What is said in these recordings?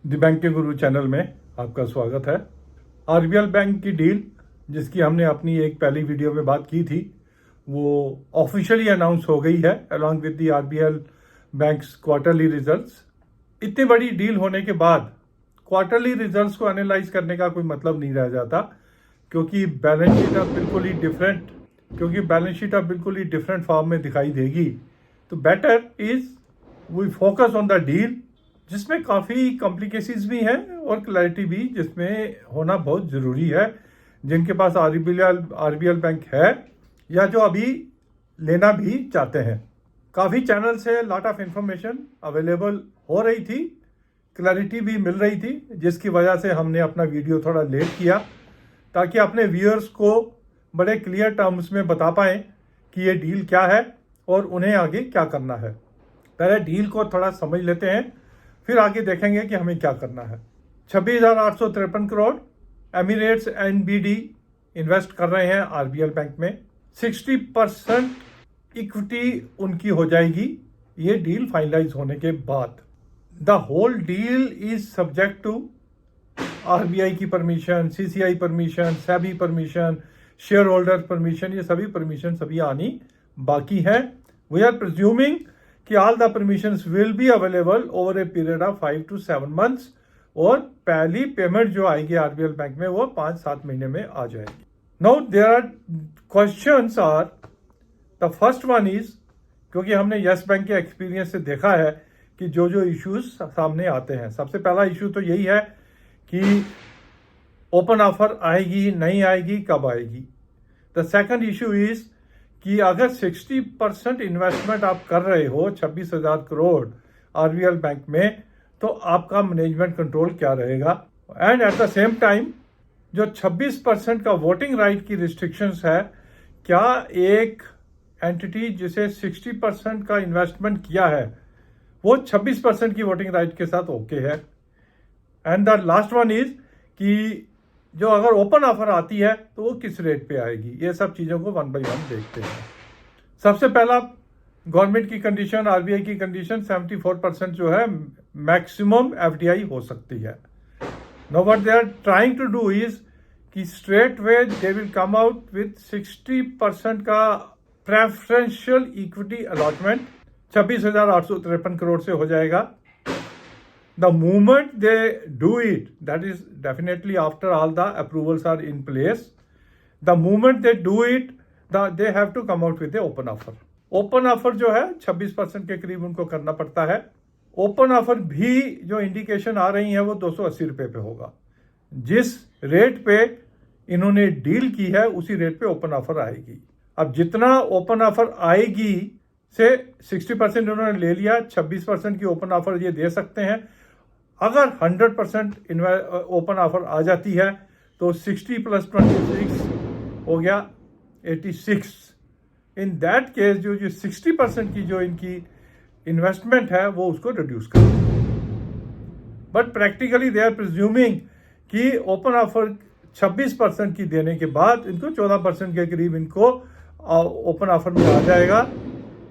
The banking Guru channel में आपका स्वागत है। आरबीएल बैंक की डील जिसकी हमने अपनी एक पहली वीडियो में बात की थी वो ऑफिशियली अनाउंस हो गई है along with the RBL banks quarterly results. इतनी बड़ी डील होने के बाद क्वार्टरली रिजल्ट्स को एनालाइज करने का कोई मतलब नहीं रह जाता क्योंकि बैलेंस शीट अब बिल्कुल ही डिफरेंट फॉर्म में दिखाई देगी। तो better is we focus on the deal जिसमें काफ़ी कॉम्प्लिकेशंस भी हैं और क्लैरिटी भी जिसमें होना बहुत ज़रूरी है। जिनके पास आरबीएल बैंक है या जो अभी लेना भी चाहते हैं, काफ़ी चैनल से लॉट ऑफ इंफॉर्मेशन अवेलेबल हो रही थी, क्लैरिटी भी मिल रही थी, जिसकी वजह से हमने अपना वीडियो थोड़ा लेट किया ताकि अपने व्यूअर्स को बड़े क्लियर टर्म्स में बता पाएँ कि ये डील क्या है और उन्हें आगे क्या करना है। पहले डील को थोड़ा समझ लेते हैं, फिर आगे देखेंगे कि हमें क्या करना है। 26,853 करोड़ एमिरेट्स एनबीडी इन्वेस्ट कर रहे हैं आरबीएल बैंक में। 60% इक्विटी उनकी हो जाएगी ये डील फाइनलाइज होने के बाद। The whole deal is subject to RBI की permission, CCI permission, SEBI permission, share holder permission, ये सभी परमिशन सभी आनी बाकी है। वी आर प्रिज्यूमिंग कि all the permissions will be available over a period of 5 to 7 months और पहली पेमेंट जो आएगी आरबीएल बैंक में वो 5-7 महीने में आ जाएगी। Now there are questions are the first one is, क्योंकि हमने यस बैंक के एक्सपीरियंस से देखा है कि जो जो इश्यूज सामने आते हैं, सबसे पहला इशू तो यही है कि ओपन ऑफर आएगी नहीं आएगी, कब आएगी। द सेकंड इशू इज कि अगर 60% इन्वेस्टमेंट आप कर रहे हो 26,000 करोड़ आरबीएल बैंक में, तो आपका मैनेजमेंट कंट्रोल क्या रहेगा। And at the same time जो 26% का वोटिंग राइट की रिस्ट्रिक्शंस है, क्या एक एंटिटी जिसे 60% का इन्वेस्टमेंट किया है वो 26% की वोटिंग राइट के साथ ओके है। And the last one is कि जो अगर ओपन ऑफर आती है तो वो किस रेट पे आएगी। ये सब चीज़ों को 1 by 1 देखते हैं। सबसे पहला गवर्नमेंट की कंडीशन, आरबीआई की कंडीशन, 74% जो है मैक्सिमम एफडीआई हो सकती है। Now what they are trying to do is कि straight way they will come out with 60% का प्रेफरेंशियल इक्विटी अलॉटमेंट 26,853 करोड़ से हो जाएगा। The moment they do it, that is definitely after all the approvals are in place, the moment they do it, they have to come out with the open offer. Open offer जो है 26% के करीब उनको करना पड़ता है। Open offer भी जो इंडिकेशन आ रही है वो 280 रुपये पे होगा। जिस रेट पे इन्होंने डील की है उसी रेट पे ओपन ऑफर आएगी। अब जितना ओपन ऑफर आएगी से 60% उन्होंने ले लिया, 26% की ओपन ऑफर ये दे सकते हैं। अगर 100% ओपन ऑफर आ जाती है तो 60 + 26 हो गया 86। इन दैट केस जो 60% की जो इनकी इन्वेस्टमेंट है वो उसको रिड्यूस कर देंगे। But practically they are presuming कि ओपन ऑफर 26% की देने के बाद इनको 14% के करीब इनको ओपन ऑफर में आ जाएगा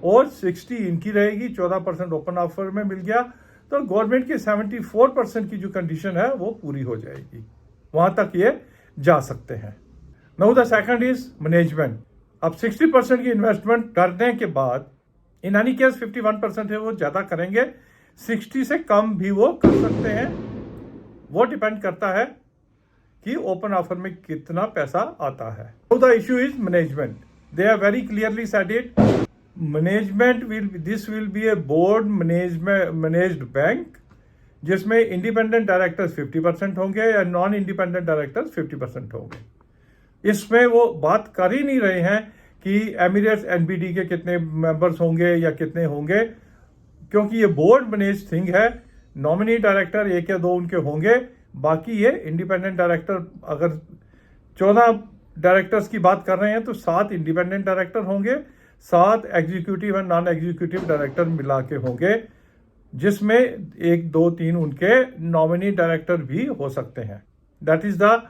और 60 इनकी रहेगी, 14% ओपन ऑफर में मिल गया तो गवर्नमेंट की 74% की जो कंडीशन है वो पूरी हो जाएगी। वहां तक ये जा सकते हैं। Now the second is management. अब 60% की इन्वेस्टमेंट करने के बाद इन एनी केस 51% है वो ज्यादा करेंगे, 60 से कम भी वो कर सकते हैं। वो डिपेंड करता है कि ओपन ऑफर में कितना पैसा आता है। Now the issue is management. They are very clearly said it, management will be a board managed bank जिसमें इंडिपेंडेंट डायरेक्टर्स 50% होंगे या नॉन इंडिपेंडेंट डायरेक्टर्स 50% होंगे। इसमें वो बात कर ही नहीं रहे हैं कि एमिरेट्स एनबीडी के कितने मेंबर्स होंगे या कितने होंगे, क्योंकि ये बोर्ड मैनेज थिंग है। नॉमिनी डायरेक्टर 1 या 2 उनके होंगे, बाकी ये इंडिपेंडेंट डायरेक्टर, अगर 14 डायरेक्टर्स की बात कर रहे हैं तो 7 इंडिपेंडेंट डायरेक्टर होंगे, 7 executive and non executive director मिला के होंगे, जिसमें 1, 2, 3 उनके नॉमिनी डायरेक्टर भी हो सकते हैं। That is the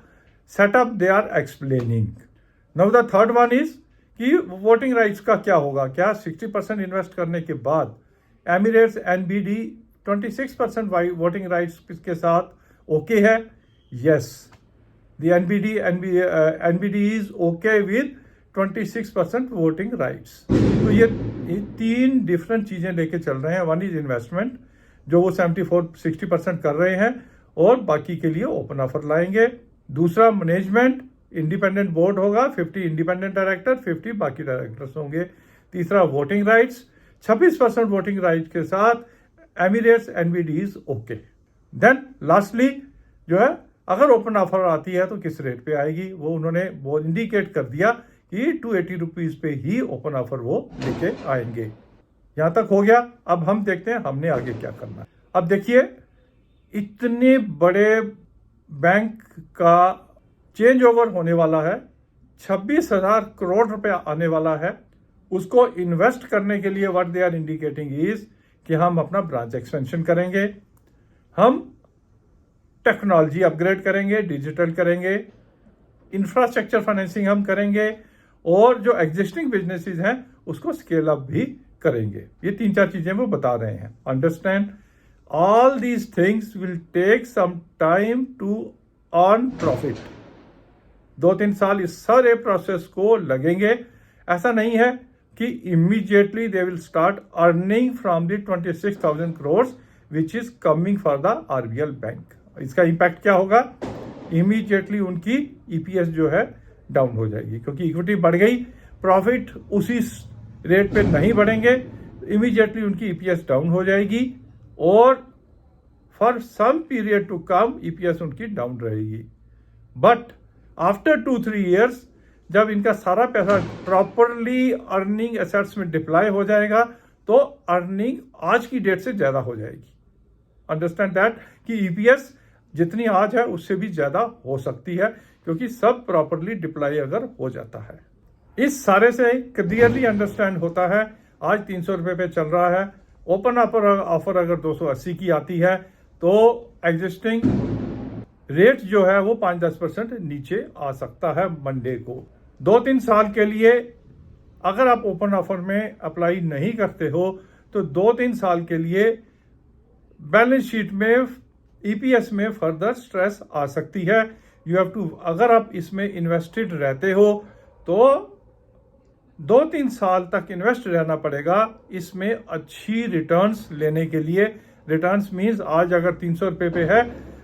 setup they are explaining. Now the third one is कि वोटिंग राइट्स का क्या होगा। क्या 60% इन्वेस्ट करने के बाद एमिरेट्स एनबीडी 26% वोटिंग राइट्स के साथ ओके है? Yes, the NBD is okay with 26% voting rights. तो ये तीन डिफरेंट चीजें लेके चल रहे हैं। वन इज इन्वेस्टमेंट, जो वो 74-60% कर रहे हैं और बाकी के लिए ओपन ऑफर लाएंगे। दूसरा मैनेजमेंट, इंडिपेंडेंट बोर्ड होगा, 50 इंडिपेंडेंट डायरेक्टर, 50 बाकी डायरेक्टर्स होंगे। तीसरा वोटिंग राइट्स, 26% वोटिंग राइट्स के साथ Emirates NBD is okay. Then lastly जो है, अगर ओपन ऑफर आती है तो किस रेट पे आएगी, वो उन्होंने वो इंडिकेट कर दिया कि 280 रुपीज पे ही ओपन ऑफर वो लेके आएंगे। यहां तक हो गया। अब हम देखते हैं हमने आगे क्या करना है। अब देखिए, इतने बड़े बैंक का चेंज ओवर होने वाला है, 26,000 करोड़ रुपया आने वाला है। उसको इन्वेस्ट करने के लिए what they are indicating is कि हम अपना ब्रांच एक्सपेंशन करेंगे, हम टेक्नोलॉजी अपग्रेड करेंगे, डिजिटल करेंगे, इंफ्रास्ट्रक्चर फाइनेंसिंग हम करेंगे और जो एग्जिस्टिंग बिजनेसेस हैं उसको स्केल अप भी करेंगे। ये 3-4 चीजें वो बता रहे हैं। Understand, all these things will take some time to earn profit. 2-3 साल इस सारे प्रोसेस को लगेंगे। ऐसा नहीं है कि immediately they will start earning from the 26,000 crore which is coming for the RBL bank. इसका इंपैक्ट क्या होगा? इमीडिएटली उनकी ईपीएस जो है डाउन हो जाएगी, क्योंकि इक्विटी बढ़ गई, प्रॉफिट उसी रेट पे नहीं बढ़ेंगे, इमीडिएटली उनकी ईपीएस डाउन हो जाएगी और for some period to come EPS उनकी डाउन रहेगी। बट आफ्टर 2-3 ईयर्स जब इनका सारा पैसा प्रॉपरली अर्निंग एसेट्स में डिप्लॉय हो जाएगा तो अर्निंग आज की डेट से ज्यादा हो जाएगी। अंडरस्टैंड दैट कि ईपीएस जितनी आज है उससे भी ज्यादा हो सकती है, क्योंकि सब प्रॉपरली डिप्लॉय अगर हो जाता है। इस सारे से क्लियरली अंडरस्टैंड होता है। आज 300 रुपए पे चल रहा है। ओपन ऑफर अगर 280 की आती है तो एग्जिस्टिंग रेट जो है वो 5-10% नीचे आ सकता है मंडे को। 2-3 साल के लिए अगर आप ओपन ऑफर में अप्लाई नहीं करते हो तो 2-3 साल के लिए बैलेंस शीट में, ईपीएस में फर्दर स्ट्रेस आ सकती है। यू हैव टू, अगर आप इसमें इन्वेस्टेड रहते हो तो 2-3 साल तक इन्वेस्ट रहना पड़ेगा इसमें अच्छी रिटर्न्स लेने के लिए। रिटर्न्स मीन्स आज अगर 300 रुपए पे है,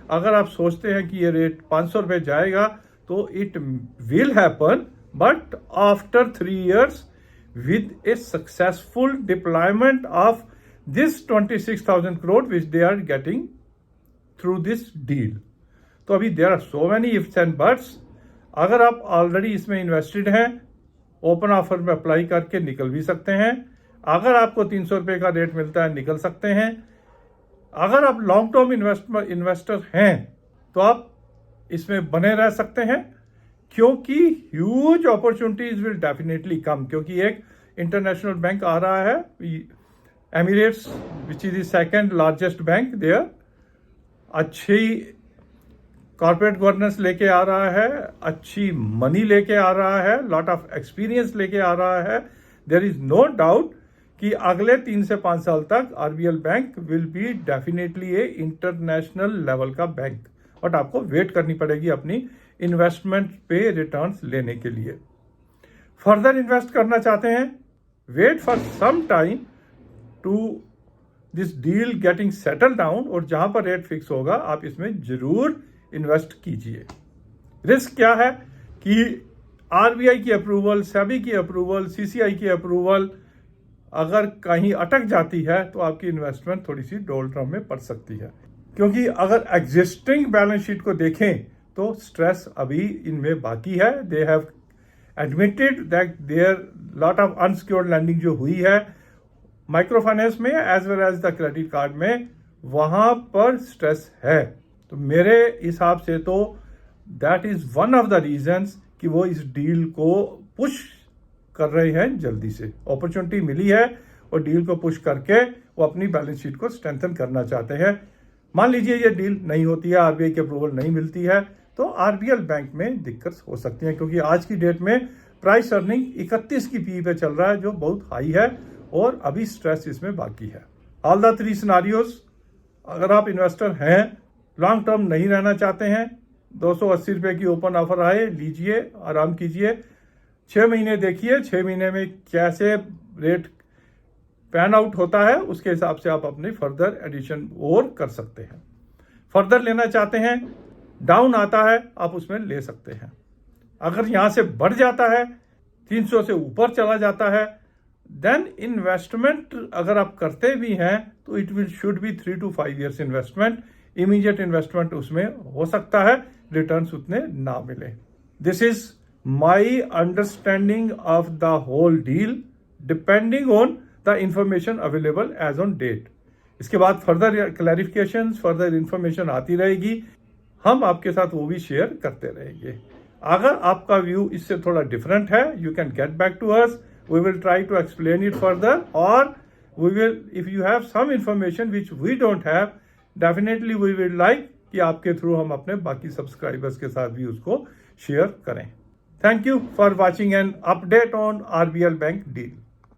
अगर आप सोचते हैं कि ये रेट 500 रुपए जाएगा तो it will happen, but after 3 years with a successful deployment of this 26,000 crore which they are getting through this deal. तो अभी there are so many ifs and buts। अगर आप ऑलरेडी इसमें इन्वेस्टेड हैं, ओपन ऑफर में apply करके निकल भी सकते हैं। अगर आपको 300 रुपए का रेट मिलता है निकल सकते हैं। अगर आप लॉन्ग टर्म इन्वेस्टर हैं तो आप इसमें बने रह सकते हैं, क्योंकि huge opportunities will definitely come. क्योंकि एक इंटरनेशनल बैंक आ रहा है, Emirates which is the second largest bank there, अच्छी कॉर्पोरेट गवर्नेंस लेके आ रहा है, अच्छी मनी लेके आ रहा है, लॉट ऑफ एक्सपीरियंस लेके आ रहा है। देयर इज नो डाउट कि अगले 3 से 5 साल तक RBL bank will be definitely A international level का बैंक। बट आपको वेट करनी पड़ेगी अपनी इन्वेस्टमेंट पे रिटर्न्स लेने के लिए। फर्दर इन्वेस्ट करना चाहते हैं, wait for some time to this deal getting settle down, और जहां पर रेट फिक्स होगा आप इसमें जरूर इन्वेस्ट कीजिए। रिस्क क्या है कि आरबीआई की अप्रूवल, सेबी की अप्रूवल, सीसीआई की अप्रूवल अगर कहीं अटक जाती है तो आपकी इन्वेस्टमेंट थोड़ी सी डोलड्रम में पड़ सकती है। क्योंकि अगर एग्जिस्टिंग बैलेंस शीट को देखें तो स्ट्रेस अभी इनमें बाकी है। They have admitted that there lot of unsecured lending जो हुई है माइक्रो फाइनेंस में as well as the credit card में, वहां पर स्ट्रेस है। तो मेरे हिसाब से तो that is one of the reasons कि वो इस डील को पुश कर रहे हैं जल्दी से। अपॉर्चुनिटी मिली है और डील को पुश करके वो अपनी बैलेंस शीट को स्ट्रेंथन करना चाहते हैं। मान लीजिए ये डील नहीं होती है, आरबीआई की अप्रूवल नहीं मिलती है, तो आरबीएल बैंक में दिक्कत हो सकती है। क्योंकि आज की डेट में प्राइस अर्निंग 31 की पी पे चल रहा है, जो बहुत हाई है और अभी स्ट्रेस इसमें बाकी है। ऑल द 3 सिनारियोज अगर आप इन्वेस्टर हैं, लॉन्ग टर्म नहीं रहना चाहते हैं, 280 रुपये की ओपन ऑफर आए, लीजिए, आराम कीजिए, 6 महीने देखिए, 6 महीने में कैसे रेट पैन आउट होता है, उसके हिसाब से आप अपनी फर्दर एडिशन और कर सकते हैं। फर्दर लेना चाहते हैं, डाउन आता है, आप उसमें ले सकते हैं। अगर यहाँ से बढ़ जाता है, 300 से ऊपर चला जाता है, देन इन्वेस्टमेंट अगर आप करते भी हैं तो it will should be 3 to 5 years investment. Immediate investment उसमें हो सकता है, रिटर्न्स उतने ना मिले। This is my understanding of the whole deal depending on the information available as on date. इसके बाद फर्दर क्लैरिफिकेशन, फर्दर इंफॉर्मेशन आती रहेगी, हम आपके साथ वो भी शेयर करते रहेंगे। अगर आपका व्यू इससे थोड़ा डिफरेंट है, you can get back to us, we will try to explain it further, और we will, if you have some information which we don't have, definitely we will like कि आपके थ्रू हम अपने बाकी subscribers के साथ भी उसको शेयर करें। Thank you for watching an update on RBL bank deal.